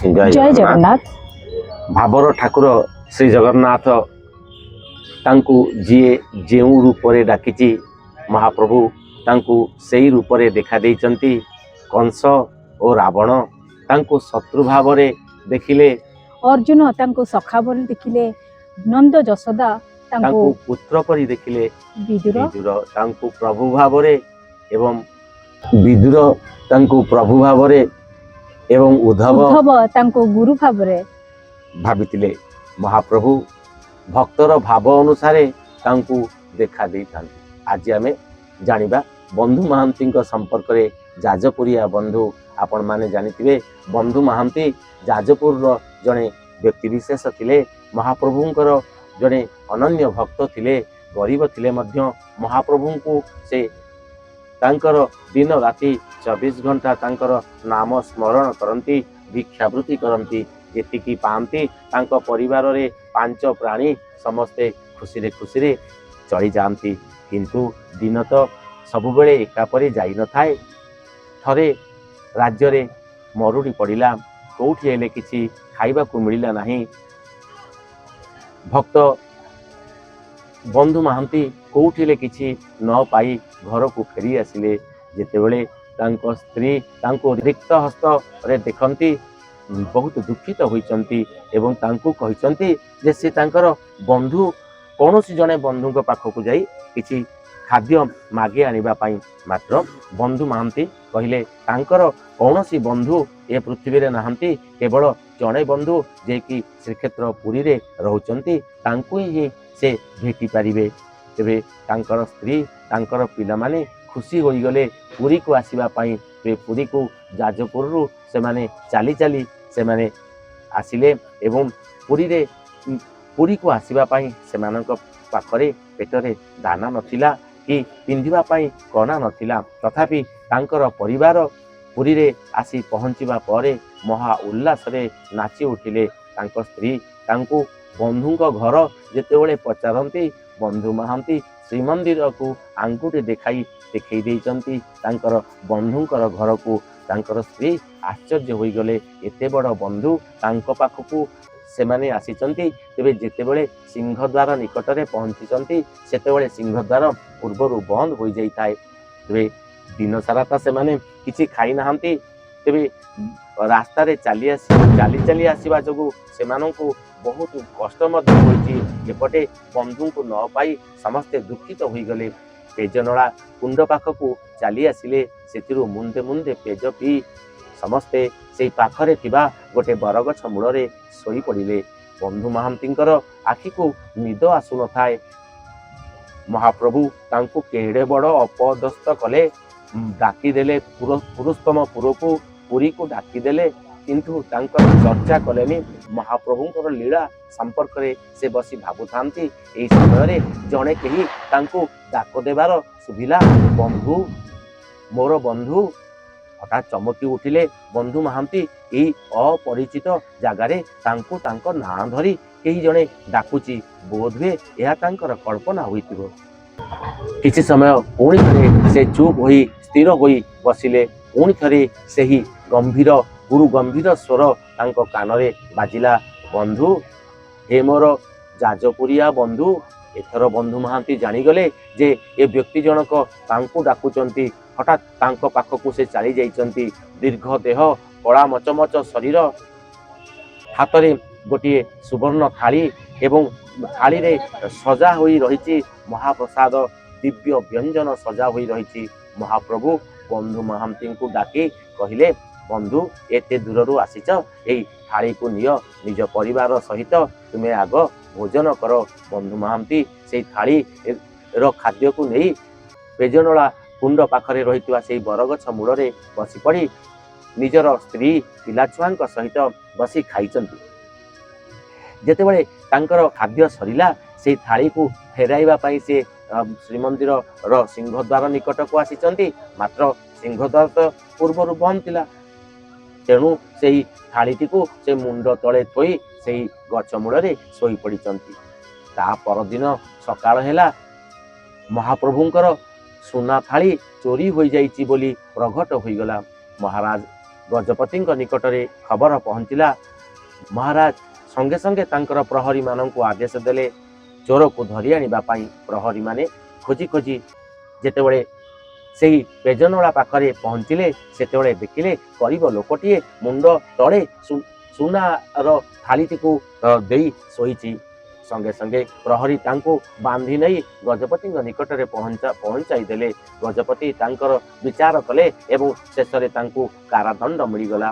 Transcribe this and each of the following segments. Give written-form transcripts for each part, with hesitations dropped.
जय जगन्नाथ। भावर ठाकुर श्री जगन्नाथ तांकु जीए जेउ रूपरे डाकिची महाप्रभु तांकु सेई रूपरे देखा देइचंती। कंस और रावण तांकु शत्रु भावरे देखिले, अर्जुन तांको सखा बोली देखिले, नंद जशोदा तांकु पुत्र परी देखिले, विदुर तांकु प्रभु भावरे एवं विदुर तांकु प्रभु भावरे एवं उद्धव तांको गुरु भावरे भावितिले। महाप्रभु भक्तर भाव अनुसारे तांकु देखा देइथांती। आज आमे जानिबा बंधु महांती संपर्क रे। जाजपुरिया बंधु आपण माने जानिथिबे, बंधु महांती जाजपुर जने व्यक्ति विशेष थिले। महाप्रभुंकर जने अनन्य भक्त थिले, गरीब थिले मध्य महाप्रभुंकु से तांकर दिन राति 24 घंटा तांकर नाम स्मरण करंती, भिक्षावृत्ति करंती। जेतिकी पांती तांको परिवार रे 5 प्राणी समस्ते खुशी रे चली जाती। किंतु दिन तो सबु बेले एका परे जाई न थाए। थरे राज्य रे मरुड़ी पड़िला, कोठी हेले किछि खाइबा को मिलिला नाही। भक्त बंधु महांती कोठी हेले किछि न पाई घर को फेरी आसिले। जेतेबेले तांको स्त्री तांको रिक्त हस्त रे देखंती बहुत दुखित होइचंती एवं तांको कहिचंती जे से तांकर बंधु कौनसी जने बंधु पाखक जाई किछि खाद्य मागे आनिबा पाई। मात्र बंधु महांती कहिले तांकर कौनसी बंधु ए पृथ्वी रे नाहंती, केवल जने बंधु जे कि श्रीक्षेत्र पुरी रे रहउचंती, तांको ही से भेटी पारिबे। तेबे तांकर स्त्री तांकर पिला माने खुशी होई गले पुरी को आसीबा पाई। ते पुरी को जाजपुर रु से माने चाली चाली से माने आसिले एवं पुरी को आसीबा पाई सेमानक पाखरे पेटरे दाना नथिला कि पिंधिबा पाई कना नथिला। तथापि तांकर परिवार पुरी रे आसी पहुंचीबा परे महा उल्लास रे नाची उठिले। तांको स्त्री तांको बंधुंक घर जेतेबेले पचारंती, बंधु महांती श्रीमंदिर को आंगुठी देखै देइचंती तांकर बंधुंकर घर को। तांकर स्त्री आश्चर्य होई गले, एते बड़ बंधु तांको पाखकु से माने आसीचंती। तेबे जेतेबेले सिंहद्वार निकट रे पहुंचीचंती सेतेबेले सिंहद्वार पूर्वरु बंद होई जाई थाए। तेबे दिन सारा ता से माने किछि खाई नाहंती। तेबे रास्ता रे चाली आसीबा जगु सेमानंकु बहुत कष्ट मध्य होईची। एपटे बंधुंकु न पाई समस्ते दुखित होई गले। पेजनला कुंड पाखकु चाली आसिले, सेतिरु मुंदे मुंदे पेज पी समस्ते से पाखरे थिबा गोटे बरगछ मूल रे सोई पड़िले। बंधु महांतींकर आखि को निद आसु न थाए। महाप्रभु तांकु केड़े बड़ अपदस्थ कले, डाकी देले पुरुषोत्तम पुरकु पुरी को डाकी देले, किंतु तांकर चर्चा कलेनी। महाप्रभुंकर लीला संपर्क रे से बसी भाबुथांती। एई समय रे जणे केही तांकु डाक देबार सुभिला, बंधु मोर बंधु। हठात चमकी उठिले बंधु महांती। एई अपरिचित जगारे तांकु तांको नाम धरी केही जणे डाकुची, बोधवे एहा तांकर कल्पना होइतिबो। किछि समय पुणी थरे से चुप होई स्थिर होई बसिले। पुणी थरे सेही गुरु गंभीर स्वर तांको कानरे बाजिला, बंधु हे मोर जाजपुरिया बंधु। एथर बंधु महांती जानिगले जे ए व्यक्ति जनक तांकु डाकुचंती। हठात तांको पाखकु से चली जाइचंती। दीर्घ देह, कला मचमच शरीर, हाथ रे गोटे सुवर्ण थाली एवं थाली रे सजा होई रहिची महाप्रसाद, दिव्य व्यंजन सजा होई रहिची। महाप्रभु बंधु महांती को डाकी कहिले, बंधु एते दूररू आसीच, एई थाली को नियो, निज परिवार सहित तुमे आग भोजन कर। बंधु महांती से थाली रो खाद्य को नहीं पेजनला कुंड पाखरे रहितवा से बरगछ मूल रे बसी पड़ी निजर स्त्री पिला छुआंक सहित बसी खाइचंती। जेतेबेले तांकर खाद्य सरिला से थाली को फेराइबा पाई से श्रीमंदिर रो सिंहद्वार निकट को आसीचंती। मात्र सिंहद्वार तो पूर्वरु बंद थिला, तेणु सेही थालीटी को से मुंड तले थोई सेही गछ मूल रे सोई पड़िचंती। ता परदिन सकाळ हेला महाप्रभुंकर सुना थाली चोरी हो जाइछि बोली प्रघट होइगला। महाराज ଗଜପତିଙ୍କ ନିକଟରେ ଖବର ପହଞ୍ଚିଲା। ମହାରାଜ ସଙ୍ଗେ ସଙ୍ଗେ ତାଙ୍କର ପ୍ରହରୀମାନଙ୍କୁ ଆଦେଶ ଦେଲେ ଚୋରକୁ ଧରି ଆଣିବା ପାଇଁ। ପ୍ରହରୀମାନେ ଖୋଜି ଖୋଜି ଯେତେବେଳେ ସେହି ପେଜନଳା ପାଖରେ ପହଞ୍ଚିଲେ ସେତେବେଳେ ଦେଖିଲେ ଗରିବ ଲୋକଟିଏ ମୁଣ୍ଡ ତଳେ ସୁନାର ଥାଳିଟିକୁ ଦେଇ ଶୋଇଛି। ସଙ୍ଗେ ସଙ୍ଗେ ପ୍ରହରୀ ତାଙ୍କୁ ବାନ୍ଧି ନେଇ ଗଜପତିଙ୍କ ନିକଟରେ ପହଞ୍ଚାଇ ଦେଲେ। ଗଜପତି ତାଙ୍କର ବିଚାର କଲେ ଏବଂ ଶେଷରେ ତାଙ୍କୁ କାରାଦଣ୍ଡ ମିଳିଗଲା।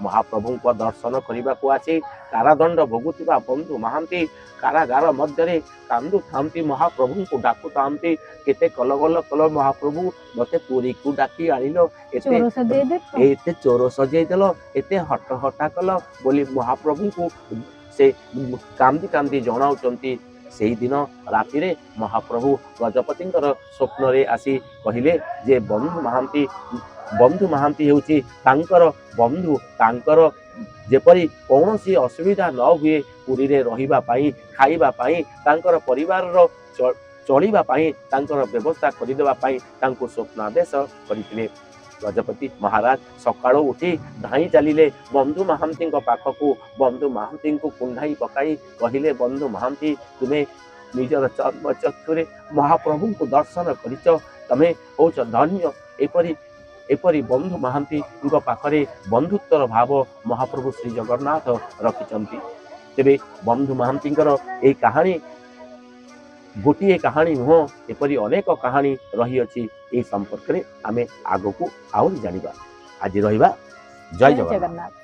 ମହାପ୍ରଭୁଙ୍କ ଦର୍ଶନ କରିବାକୁ ଆସି କାରାଦଣ୍ଡ ଭୋଗୁଥିବା ବନ୍ଧୁ ମହାନ୍ତି କାରାଗାର ମଧ୍ୟରେ କାନ୍ଦୁଥାନ୍ତି, ମହାପ୍ରଭୁଙ୍କୁ ଡାକୁଥାନ୍ତି। କେତେ କଲ କଲ ମହାପ୍ରଭୁ, ମତେ ପୁରୀକୁ ଡାକି ଆଣିଲ, ଏତେ ଚୋର ସଜେଇଦେଲ, ଏତେ ହଟ୍ଟା କଲ ବୋଲି ମହାପ୍ରଭୁଙ୍କୁ ସେ କାନ୍ଦି କାନ୍ଦି ଜଣାଉଛନ୍ତି। ସେଇଦିନ ରାତିରେ ମହାପ୍ରଭୁ ଗଜପତିଙ୍କର ସ୍ୱପ୍ନରେ ଆସି କହିଲେ ଯେ ବନ୍ଧୁ ମହାନ୍ତି ହେଉଛି ତାଙ୍କର ବନ୍ଧୁ, ତାଙ୍କର ଯେପରି କୌଣସି ଅସୁବିଧା ନ ହୁଏ, ପୁରୀରେ ରହିବା ପାଇଁ, ଖାଇବା ପାଇଁ, ତାଙ୍କର ପରିବାରର ଚଳିବା ପାଇଁ ତାଙ୍କର ବ୍ୟବସ୍ଥା କରିଦେବା ପାଇଁ ତାଙ୍କୁ ସ୍ୱପ୍ନାଦେଶ କରିଥିଲେ। ଗଜପତି ମହାରାଜ ସକାଳୁ ଉଠି ଧାଇଁ ଚାଲିଲେ ବନ୍ଧୁ ମହାନ୍ତିଙ୍କ ପାଖକୁ। ବନ୍ଧୁ ମହାନ୍ତିଙ୍କୁ କୁଣ୍ଢାଇ ପକାଇ କହିଲେ, ବନ୍ଧୁ ମହାନ୍ତି, ତୁମେ ନିଜର ଚର୍ମଚକ୍ଷୁରେ ମହାପ୍ରଭୁଙ୍କୁ ଦର୍ଶନ କରିଛ, ତମେ ହଉଛ ଧନ୍ୟ। ଏପରି ବନ୍ଧୁ ମହାନ୍ତିଙ୍କ ପାଖରେ ବନ୍ଧୁତ୍ୱର ଭାବ ମହାପ୍ରଭୁ ଶ୍ରୀ ଜଗନ୍ନାଥ ରଖିଛନ୍ତି। ତେବେ ବନ୍ଧୁ ମହାନ୍ତିଙ୍କର ଏହି କାହାଣୀ ଗୋଟିଏ କାହାଣୀ ନୁହଁ, ଏପରି ଅନେକ କାହାଣୀ ରହିଅଛି। ଏହି ସମ୍ପର୍କରେ ଆମେ ଆଗକୁ ଆହୁରି ଜାଣିବା। ଆଜି ରହିବା। ଜୟ ଜଗନ୍ନାଥ।